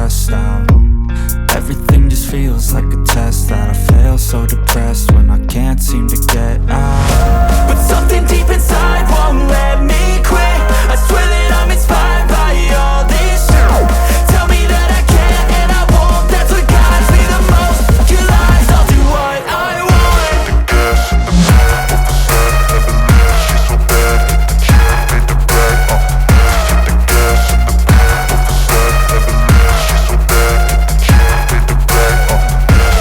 stressed out. Everything just feels like a test that I fail. So depressed when I can't seem to get out. But something deep inside won't let me quit. I swear that I'm inspired by all this shit. Tell me that I can't and I won't. That's what guides me the most. Your lies, I'll do what I want. The gas in the back of the sun, never leave. She's so bad, the kid made the brag. Hit the gas in the back of the sun, never leave. She's so bad, the kid made the brag.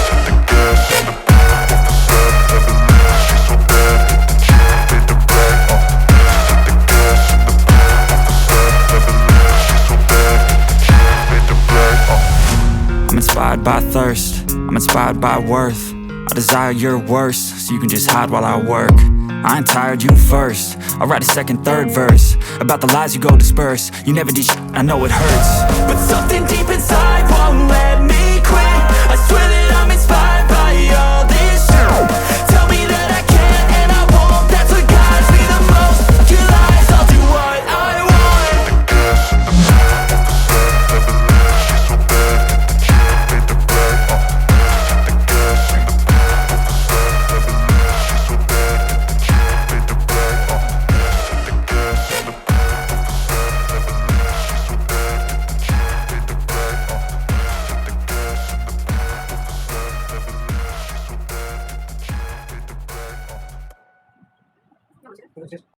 Hit the gas in the back of the sun, never leave. She's so bad, the kid made the brag. Hit the gas in the back of the sun, never leave. She's so bad, the kid made the brag. I'm inspired by thirst, I'm inspired by worth. I desire your worst, so you can just hide while I work. I ain't tired, you first. I'll write a second, third verse about the lies you go disperse. You never did shit, I know it hurts. But something deep inside